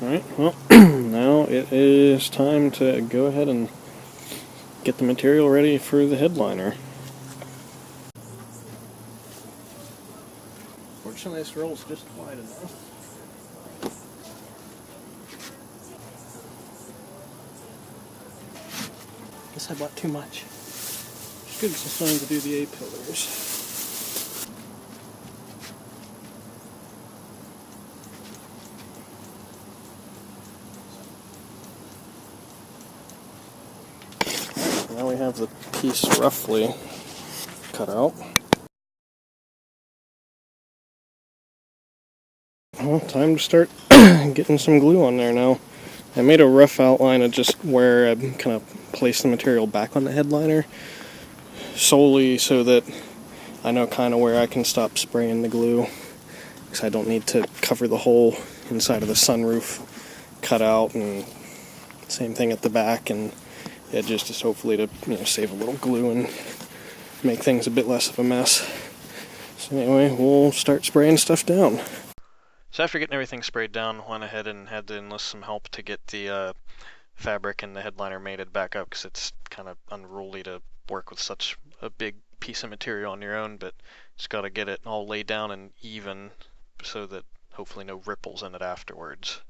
Alright, well, now it is time to go ahead and get the material ready for the headliner. Fortunately, this roll's just wide enough. Guess I bought too much. It's good, it's time to do the A-pillars. Now we have the piece roughly cut out. Well, time to start getting some glue on there now. I made a rough outline of just where I kind of place the material back on the headliner, solely so that I know kind of where I can stop spraying the glue, because I don't need to cover the whole inside of the sunroof cut out, and same thing at the back and edges, just hopefully to save a little glue and make things a bit less of a mess. So anyway, we'll start spraying stuff down. So after getting everything sprayed down, went ahead and had to enlist some help to get the fabric and the headliner mated back up, because it's kind of unruly to work with such a big piece of material on your own, but just got to get it all laid down and even so that hopefully no ripples in it afterwards.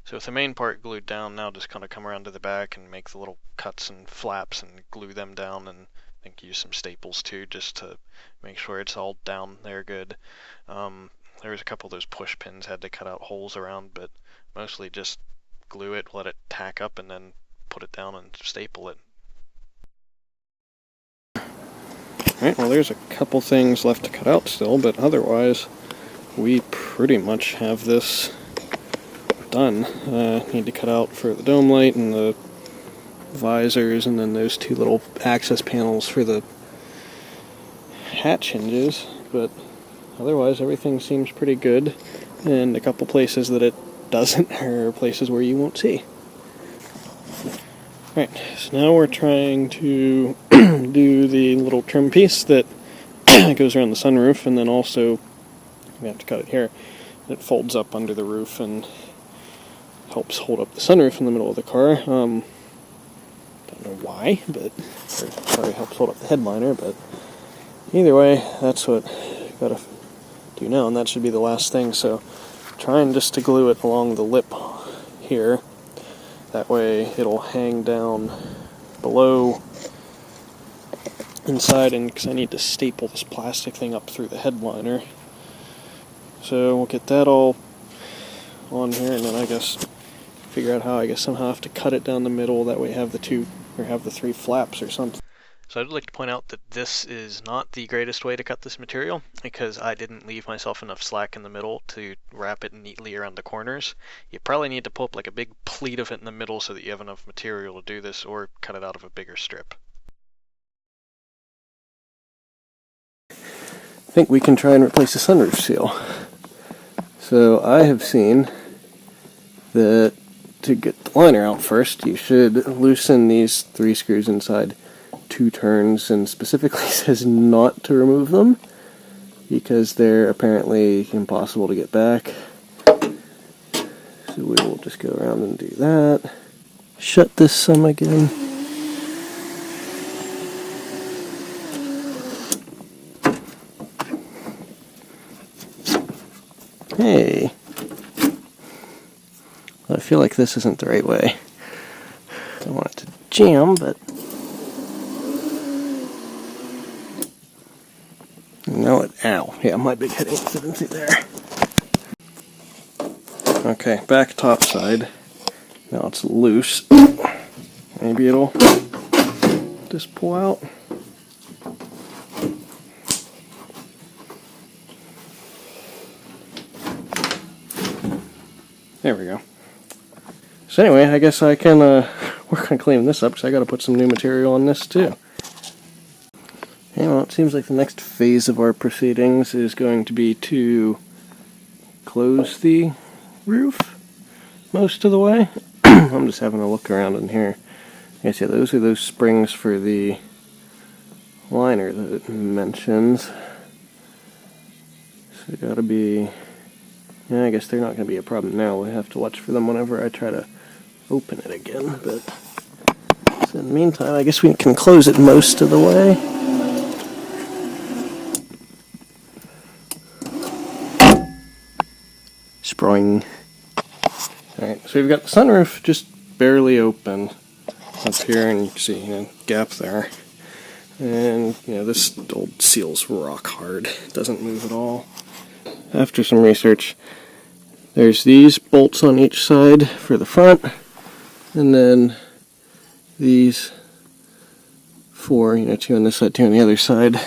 So with the main part glued down, now just kind of come around to the back and make the little cuts and flaps and glue them down, and I think use some staples too, just to make sure it's all down there good. There was a couple of those push pins had to cut out holes around, but mostly just glue it, let it tack up, and then put it down and staple it. Alright, well there's a couple things left to cut out still, but otherwise we pretty much have this done. Need to cut out for the dome light and the visors, and then those two little access panels for the hatch hinges, but otherwise everything seems pretty good, and a couple places that it doesn't are places where you won't see. Right, so now we're trying to do the little trim piece that goes around the sunroof, and then also we have to cut it here. It folds up under the roof and helps hold up the sunroof in the middle of the car. Don't know why, but sorry, helps hold up the headliner, but either way, that's what I've got to do now, and that should be the last thing. So trying just to glue it along the lip here, that way it'll hang down below inside, and because I need to staple this plastic thing up through the headliner. So we'll get that all on here, and then I guess figure out how somehow I have to cut it down the middle, that way have the three flaps or something. So I'd like to point out that this is not the greatest way to cut this material, because I didn't leave myself enough slack in the middle to wrap it neatly around the corners. You probably need to pull up like a big pleat of it in the middle so that you have enough material to do this, or cut it out of a bigger strip. I think we can try and replace the sunroof seal. So I have seen that to get the liner out first, you should loosen these 3 screws inside 2 turns, and specifically says not to remove them because they're apparently impossible to get back. So we will just go around and do that. Shut this some again. Hey. I feel like this isn't the right way. I don't want it to jam, but now ow. Yeah, my big head ain't fitting through there. Okay, back top side. Now it's loose. Maybe it'll just pull out. There we go. So anyway, I guess I can work on cleaning this up, because I got to put some new material on this too. Okay, well, it seems like the next phase of our proceedings is going to be to close the roof most of the way. I'm just having a look around in here. I guess, yeah, those are those springs for the liner that it mentions. So got to be Yeah, I guess they're not going to be a problem now. We'll have to watch for them whenever I try to open it again. But so in the meantime, I guess we can close it most of the way. Spring. Alright, so we've got the sunroof just barely open up here, and you can see, gap there. And, this old seal's rock hard. It doesn't move at all. After some research, there's these bolts on each side for the front, and then these four, 2 on this side, 2 on the other side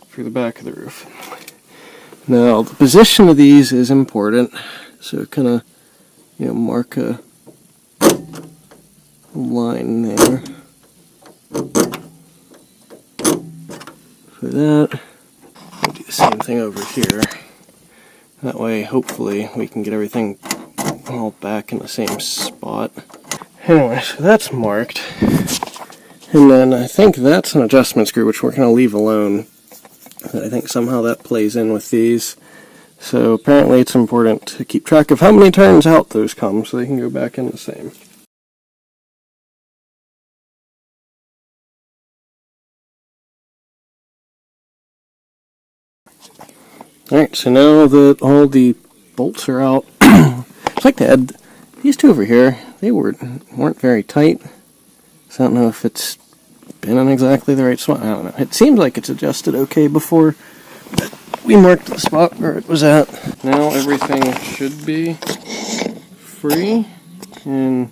for the back of the roof. Now, the position of these is important, so kind of, mark a line there for that. We'll do the same thing over here. That way, hopefully, we can get everything all back in the same spot. Anyway, so that's marked. And then I think that's an adjustment screw, which we're going to leave alone. I think somehow that plays in with these. So apparently it's important to keep track of how many turns out those come so they can go back in the same. Alright, so now that all the bolts are out, it's like to add these two over here. They weren't very tight, so I don't know if it's been in exactly the right spot. I don't know. It seems like it's adjusted okay before, but we marked the spot where it was at. Now everything should be free, and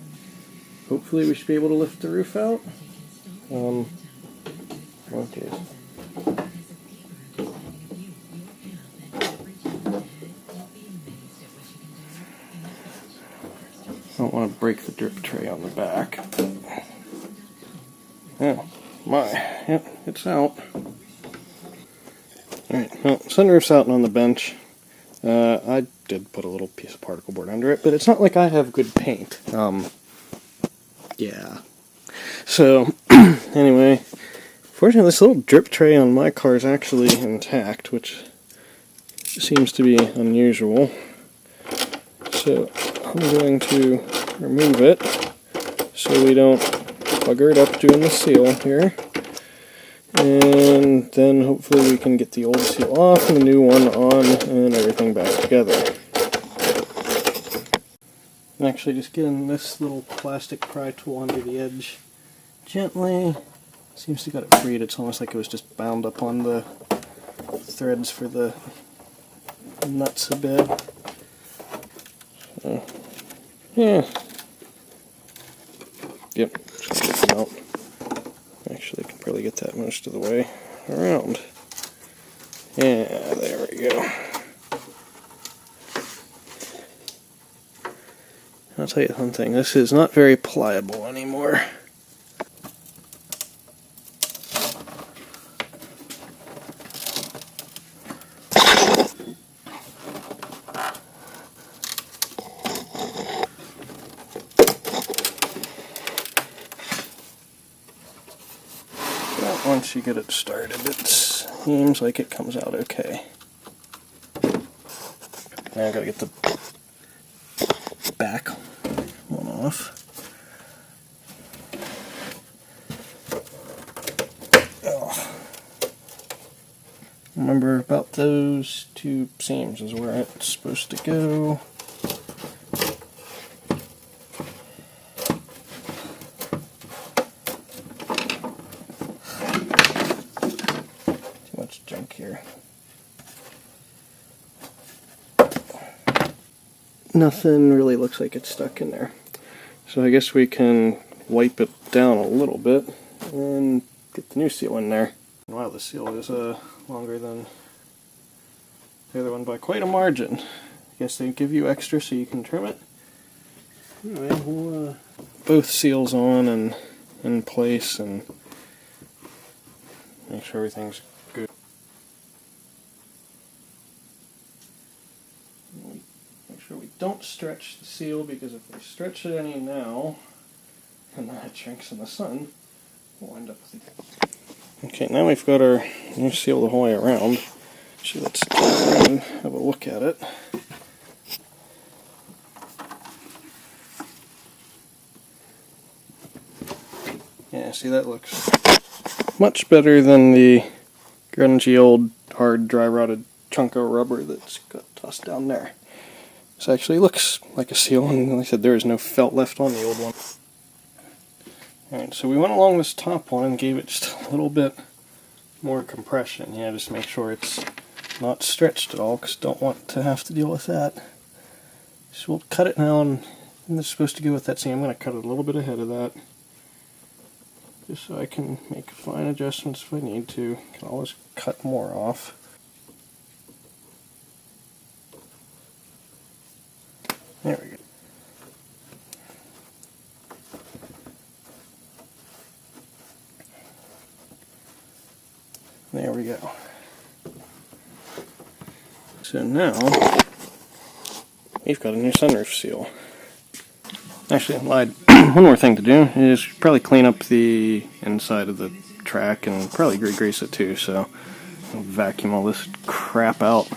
hopefully we should be able to lift the roof out. Okay. I don't want to break the drip tray on the back. Oh my, yep, it's out. Alright, well, sunroof's out and on the bench. I did put a little piece of particle board under it, but it's not like I have good paint. Yeah. So, anyway, fortunately this little drip tray on my car is actually intact, which seems to be unusual. So, I'm going to remove it so we don't bugger it up doing the seal here. And then hopefully we can get the old seal off and the new one on, and then everything back together. I'm actually just getting this little plastic pry tool under the edge gently. Seems to got it freed. It's almost like it was just bound up on the threads for the nuts a bit. So, yeah. Yep, just get them out. Actually, I can probably get that most of the way around. Yeah, there we go. I'll tell you one thing, this is not very pliable anymore. Once you get it started, it seems like it comes out okay. Now I gotta get the back one off. Oh. Remember, about those two seams is where it's supposed to go. Junk here. Nothing really looks like it's stuck in there. So I guess we can wipe it down a little bit and get the new seal in there. Wow, the seal is longer than the other one by quite a margin. I guess they give you extra so you can trim it. Anyway, we'll both seals on and in place and make sure everything's good. Make sure we don't stretch the seal, because if we stretch it any now, and then it shrinks in the sun, we'll end up with it. Okay, now we've got our new seal the whole way around. So let's turn around and have a look at it. see, that looks much better than the grungy old hard dry rotted chunk of rubber that's got tossed down there. This actually looks like a seal, and like I said, there is no felt left on the old one. Alright, so we went along this top one and gave it just a little bit more compression. Yeah, just make sure it's not stretched at all, because don't want to have to deal with that. So we'll cut it now, and this is supposed to go with that seam. I'm going to cut it a little bit ahead of that, just so I can make fine adjustments if I need to. Can always cut more off. There we go. There we go. So now we've got a new sunroof seal. Actually, I lied. One more thing to do is probably clean up the inside of the track and probably grease it too, so I'll vacuum all this crap out.